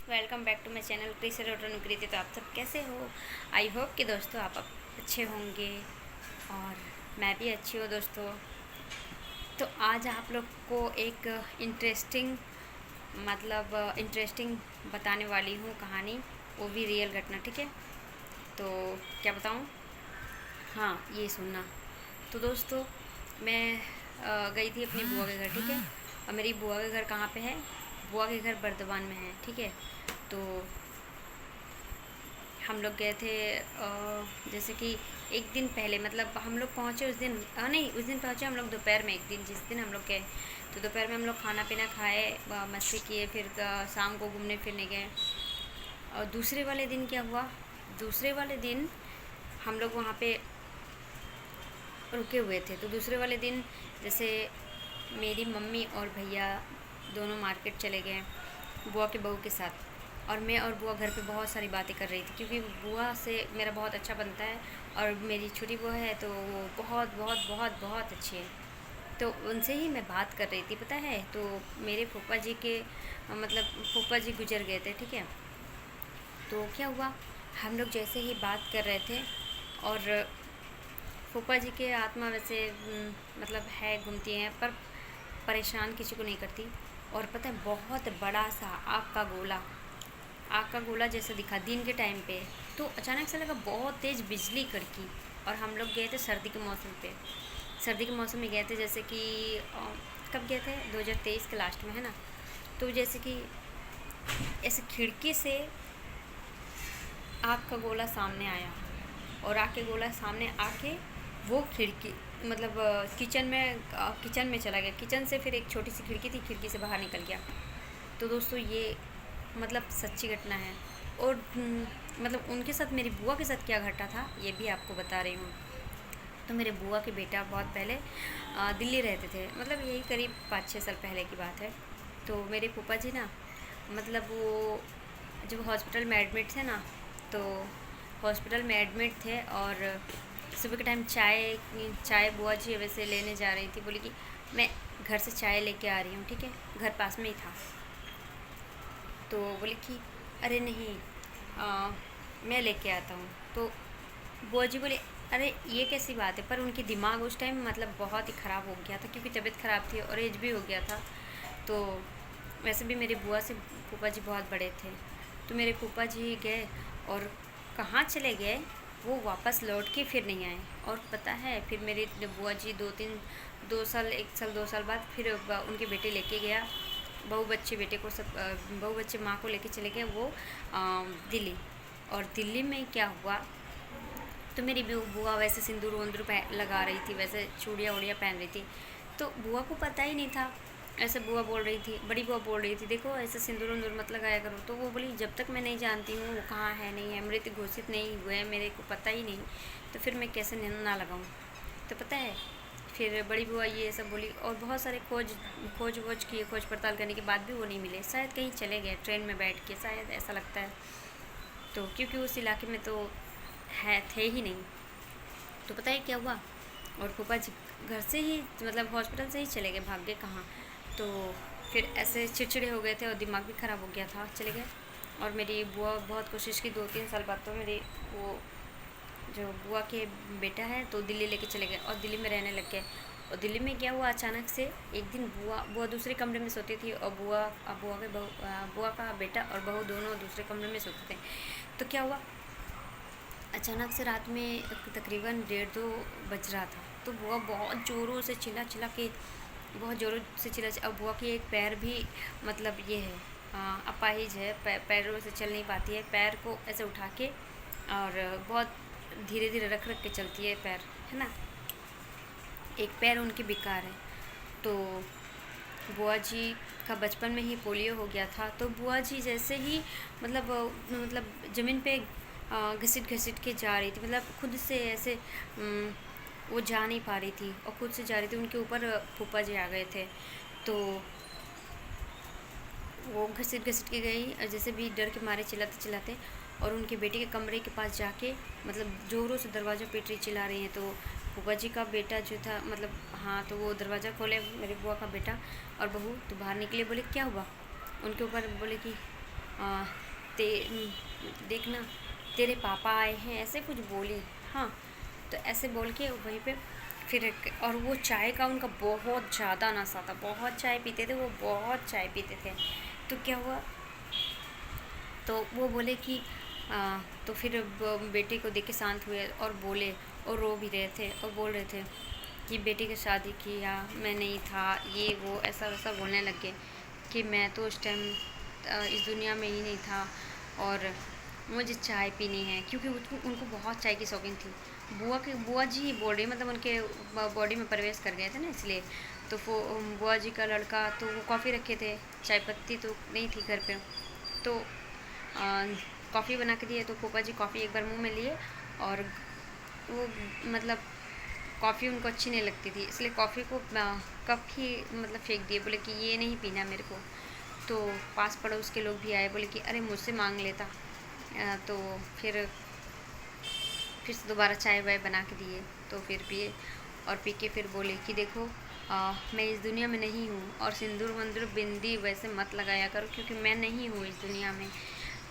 Welcome back to my channel क्रिसर और अनुकृति। तो आप सब कैसे हो? आई होप कि दोस्तों आप अच्छे होंगे और मैं भी अच्छी हूँ दोस्तों। तो आज आप लोग को एक इंटरेस्टिंग बताने वाली हूँ कहानी, वो भी रियल घटना। ठीक है, तो क्या बताऊँ? हाँ, ये सुनना। तो दोस्तों मैं गई थी अपनी बुआ के घर। ठीक है, और मेरी बुआ के घर कहाँ पे है? बुआ के घर बर्दवान में है। ठीक है, तो हम लोग गए थे जैसे कि एक दिन पहले, मतलब हम लोग पहुँचे उस दिन, नहीं उस दिन पहुँचे हम लोग दोपहर में। एक दिन जिस दिन हम लोग गए तो दोपहर में हम लोग खाना पीना खाए, मस्ती किए, फिर शाम को घूमने फिरने गए। और दूसरे वाले दिन क्या हुआ? दूसरे वाले दिन हम लोग वहाँ पे रुके हुए थे। तो दूसरे वाले दिन जैसे मेरी मम्मी और भैया दोनों मार्केट चले गए बुआ के बहू के साथ, और मैं और बुआ घर पे बहुत सारी बातें कर रही थी, क्योंकि बुआ से मेरा बहुत अच्छा बनता है। और मेरी छोटी बुआ है तो वो बहुत बहुत बहुत बहुत अच्छी है। तो उनसे ही मैं बात कर रही थी, पता है। तो मेरे फूफा जी के फूफा जी गुजर गए थे। ठीक है, तो क्या हुआ, हम लोग जैसे ही बात कर रहे थे, और फूफा जी के आत्मा वैसे है, घूमती हैं, पर परेशान किसी को नहीं करती। और पता है, बहुत बड़ा सा आग का गोला जैसा दिखा दिन के टाइम पे। तो अचानक से लगा बहुत तेज़ बिजली कड़की। और हम लोग गए थे सर्दी के मौसम पे, सर्दी के मौसम में गए थे, जैसे कि कब गए थे? 2023 के लास्ट में, है ना। तो जैसे कि ऐसे खिड़की से आग का गोला सामने आया, और आग के गोला सामने आके वो खिड़की किचन में चला गया। किचन से फिर एक छोटी सी खिड़की थी, खिड़की से बाहर निकल गया। तो दोस्तों ये सच्ची घटना है। और उनके साथ, मेरी बुआ के साथ क्या घटा था ये भी आपको बता रही हूँ। तो मेरे बुआ के बेटा बहुत पहले दिल्ली रहते थे, यही करीब 5-6 साल पहले की बात है। तो मेरे फूफा जी ना, वो जब हॉस्पिटल में एडमिट थे ना, तो हॉस्पिटल में एडमिट थे, और सुबह के टाइम चाय बुआ जी वैसे लेने जा रही थी। बोली कि मैं घर से चाय लेके आ रही हूँ। ठीक है, घर पास में ही था। तो बोले कि अरे नहीं, मैं लेके आता हूँ। तो बुआ जी बोले अरे ये कैसी बात है। पर उनकी दिमाग उस टाइम बहुत ही ख़राब हो गया था, क्योंकि तबीयत ख़राब थी और एज भी हो गया था। तो वैसे भी मेरी बुआ से फूफा जी बहुत बड़े थे। तो मेरे फूफा जी गए, और कहाँ चले गए, वो वापस लौट के फिर नहीं आए। और पता है, फिर मेरी बुआ जी 1 साल बाद फिर उनके बेटे लेके गया, बहू बच्चे माँ को लेके चले गए वो दिल्ली। और दिल्ली में क्या हुआ, तो मेरी बुआ वैसे सिंदूर वंदूर लगा रही थी, वैसे चूड़ियाँ उड़ियाँ पहन रही थी। तो बुआ को पता ही नहीं था। ऐसे बुआ बोल रही थी, बड़ी बुआ बोल रही थी, देखो ऐसे सिंदूर वंदूर मत लगाया करो। तो वो बोली जब तक मैं नहीं जानती हूँ वो कहाँ है नहीं है, मृत घोषित नहीं हुए, मेरे को पता ही नहीं, तो फिर मैं कैसे ना लगाऊँ। तो पता है, फिर बड़ी बुआ ये सब बोली, और बहुत सारे खोज पड़ताल करने के बाद भी वो नहीं मिले। शायद कहीं चले गए ट्रेन में बैठ के, शायद ऐसा लगता है। तो क्योंकि उस इलाके में तो थे ही नहीं। तो पता है क्या हुआ, और फूफा जी घर से ही हॉस्पिटल से ही चले गए, भाग गए कहाँ। तो फिर ऐसे चिड़चिड़े हो गए थे और दिमाग भी ख़राब हो गया था, चले गए। और मेरी बुआ बहुत कोशिश की, 2-3 साल बाद तो मेरी वो जो बुआ के बेटा है तो दिल्ली लेके चले गए, और दिल्ली में रहने लग गए। और दिल्ली में क्या हुआ, अचानक से एक दिन बुआ दूसरे कमरे में सोती थी, और बुआ का बेटा और बहू दोनों दूसरे कमरे में सोते थे। तो क्या हुआ, अचानक से रात में तकरीबन 1:30-2 बज रहा था। तो बुआ बहुत ज़ोरों से चिल्ला के, अब बुआ की एक पैर भी ये है, अपाहिज है, पैरों से चल नहीं पाती है। पैर को ऐसे उठा के और बहुत धीरे धीरे रख के चलती है पैर, है ना। एक पैर उनकी बेकार है। तो बुआ जी का बचपन में ही पोलियो हो गया था। तो बुआ जी जैसे ही ज़मीन पे घसीट के जा रही थी, खुद से ऐसे वो जा नहीं पा रही थी, और खुद से जा रही थी, उनके ऊपर फूफा जी आ गए थे। तो वो घसीट के गई, जैसे भी डर के मारे चिल्लाते, और उनके बेटे के कमरे के पास जाके ज़ोरों से दरवाज़ा पीट रही, चिल्ला रही हैं। तो फूफा जी का बेटा जो था, हाँ, तो वो दरवाज़ा खोले, मेरी बुआ का बेटा और बहू तो बाहर निकले। बोले क्या हुआ, उनके ऊपर बोले कि आ, ते देखना तेरे पापा आए हैं, ऐसे कुछ बोली। हाँ, तो ऐसे बोल के वहीं पे फिर और वो चाय का उनका बहुत ज़्यादा नशा था, बहुत चाय पीते थे वो, बहुत चाय पीते थे। तो क्या हुआ, तो वो बोले कि तो फिर बेटे को देख के शांत हुए और बोले, और रो भी रहे थे और बोल रहे थे कि बेटे की शादी किया मैं नहीं था, ये वो ऐसा वैसा बोलने लग गए कि मैं तो उस टाइम इस दुनिया में ही नहीं था और मुझे चाय पीनी है, क्योंकि उनको बहुत चाय की शौकीन थी। बुआ जी ही बोल रही, मतलब उनके बॉडी में प्रवेश कर गए थे ना, इसलिए। तो वो बुआ जी का लड़का, तो वो कॉफ़ी रखे थे, चाय पत्ती तो नहीं थी घर पे, तो कॉफ़ी बना के दिए। तो फूफा जी कॉफ़ी एक बार मुंह में लिए और वो मतलब कॉफ़ी उनको अच्छी नहीं लगती थी, इसलिए कॉफ़ी को कप ही मतलब फेंक दिए, बोले कि ये नहीं पीना मेरे को। तो पास पड़ोस के लोग भी आए, बोले कि अरे मुझसे मांग लेता। तो फिर से दोबारा चाय वाय बना के दिए, तो फिर पिए और पी के फिर बोले कि देखो मैं इस दुनिया में नहीं हूँ, और सिंदूर वंदूर बिंदी वैसे मत लगाया करो, क्योंकि मैं नहीं हूँ इस दुनिया में।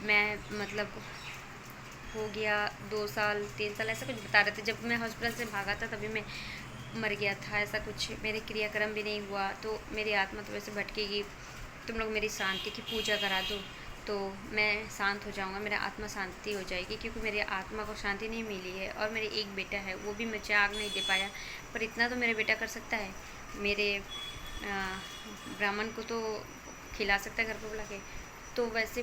मैं मतलब हो गया 2 साल 3 साल ऐसा कुछ बता रहे थे, जब मैं हॉस्पिटल से भागा था तभी मैं मर गया था, ऐसा कुछ। मेरे क्रियाक्रम भी नहीं हुआ, तो मेरी आत्मा तो वैसे भटकेगी, तुम लोग मेरी शांति की पूजा करा दो तो मैं शांत हो जाऊंगा, मेरा आत्मा शांति हो जाएगी, क्योंकि मेरी आत्मा को शांति नहीं मिली है। और मेरे एक बेटा है, वो भी मुझे आग नहीं दे पाया, पर इतना तो मेरा बेटा कर सकता है, मेरे ब्राह्मण को तो खिला सकता है घर पर बुला के। तो वैसे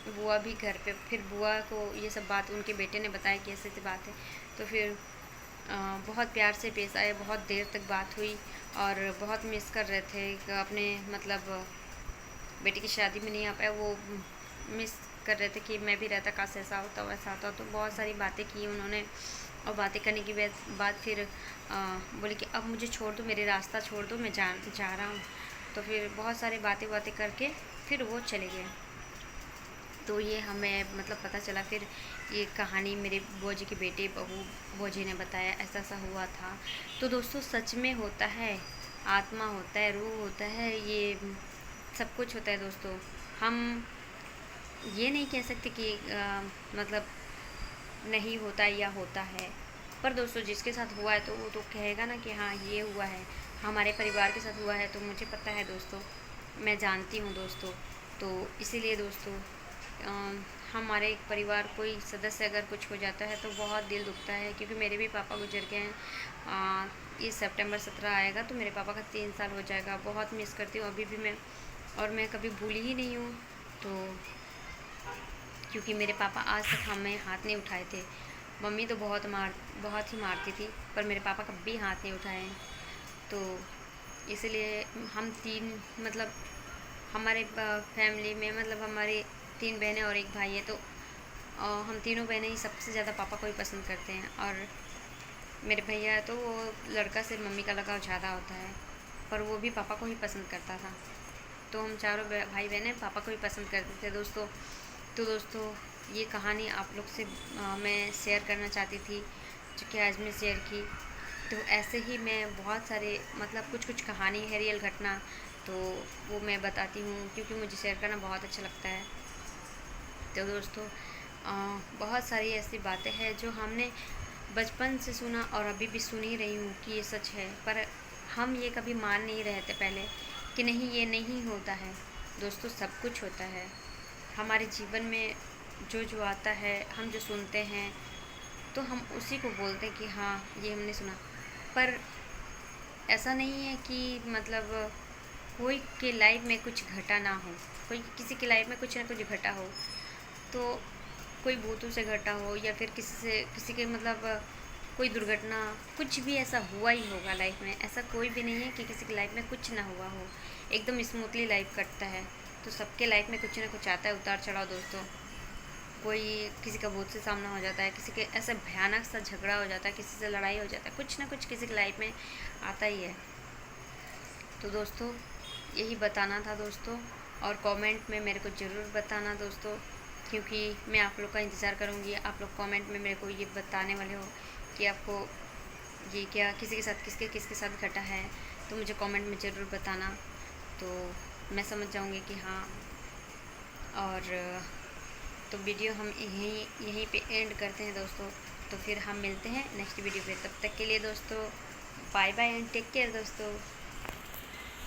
बुआ भी घर पे, फिर बुआ को ये सब बात उनके बेटे ने बताया कि ऐसी ऐसी बात है। तो फिर बहुत प्यार से पेश आए, बहुत देर तक बात हुई और बहुत मिस कर रहे थे अपने, मतलब बेटी की शादी में नहीं आ पाया, वो मिस कर रहे थे कि मैं भी रहता, काश ऐसा होता वैसा होता। तो बहुत सारी बातें की उन्होंने, और बातें करने के बाद फिर बोले कि अब मुझे छोड़ दो, मेरे रास्ता छोड़ दो, मैं जा रहा हूँ। तो फिर बहुत सारी बातें करके फिर वो चले गए। तो ये हमें मतलब पता चला फिर ये कहानी मेरे बुआ जी के बेटे बुआ जी ने बताया, ऐसा ऐसा हुआ था। तो दोस्तों सच में होता है, आत्मा होता है, रूह होता है, ये सब कुछ होता है दोस्तों। हम ये नहीं कह सकते कि मतलब नहीं होता या होता है, पर दोस्तों जिसके साथ हुआ है तो वो तो कहेगा ना कि हाँ ये हुआ है, हमारे परिवार के साथ हुआ है, तो मुझे पता है दोस्तों, मैं जानती हूँ दोस्तों। तो इसीलिए दोस्तों हमारे एक परिवार कोई सदस्य अगर कुछ हो जाता है तो बहुत दिल दुखता है, क्योंकि मेरे भी पापा गुजर गए हैं। इस सितंबर 17 आएगा तो मेरे पापा का 3 साल हो जाएगा। बहुत मिस करती हूँ अभी भी मैं, और मैं कभी भूली ही नहीं हूँ। तो क्योंकि मेरे पापा आज तक हमें हाथ नहीं उठाए थे, मम्मी तो बहुत ही मारती थी, पर मेरे पापा कभी हाथ नहीं उठाए। तो इसलिए हम तीन, मतलब हमारे फैमिली में, मतलब हमारे 3 बहनें और 1 भाई है, तो हम तीनों बहनें ही सबसे ज़्यादा पापा को ही पसंद करते हैं। और मेरे भैया है तो वो लड़का से मम्मी का लगाव ज़्यादा होता है, पर वो भी पापा को ही पसंद करता था। तो हम चारों भाई बहनें पापा को ही पसंद करते थे दोस्तों। तो दोस्तों ये कहानी आप लोग से मैं शेयर करना चाहती थी, जो कि आज मैं शेयर की। तो ऐसे ही मैं बहुत सारे, मतलब कुछ कुछ कहानी है, रियल घटना, तो वो मैं बताती हूँ, क्योंकि मुझे शेयर करना बहुत अच्छा लगता है। तो दोस्तों बहुत सारी ऐसी बातें हैं जो हमने बचपन से सुना और अभी भी सुन ही रही हूँ कि ये सच है, पर हम ये कभी मान नहीं रहे थे पहले कि नहीं ये नहीं होता है। दोस्तों सब कुछ होता है हमारे जीवन में, जो जो आता है, हम जो सुनते हैं तो हम उसी को बोलते हैं कि हाँ ये हमने सुना। पर ऐसा नहीं है कि मतलब कोई के लाइफ में कुछ घटा ना हो, कोई किसी की लाइफ में कुछ ना कुछ घटा हो, तो कोई भूतों से घटा हो या फिर किसी के मतलब कोई दुर्घटना, कुछ भी ऐसा हुआ ही होगा लाइफ में। ऐसा कोई भी नहीं है कि किसी की लाइफ में कुछ ना हुआ हो, एकदम स्मूथली लाइफ कटता है। तो सबके लाइफ में कुछ ना कुछ आता है, उतार चढ़ाव दोस्तों। कोई किसी का भूत से सामना हो जाता है, किसी के ऐसा भयानक सा झगड़ा हो जाता है, किसी से लड़ाई हो जाता है, कुछ ना कुछ किसी की लाइफ में आता ही है। तो दोस्तों यही बताना था दोस्तों, और कमेंट में मेरे को ज़रूर बताना दोस्तों, क्योंकि मैं आप लोग का इंतज़ार करूँगी। आप लोग कमेंट में मेरे को ये बताने वाले हो कि आपको ये क्या किसके साथ घटा है, तो मुझे कमेंट में ज़रूर बताना, तो मैं समझ जाऊँगी कि हाँ। और तो वीडियो हम यहीं पे एंड करते हैं दोस्तों। तो फिर हम मिलते हैं नेक्स्ट वीडियो पे, तब तक के लिए दोस्तों bye bye and take care दोस्तों।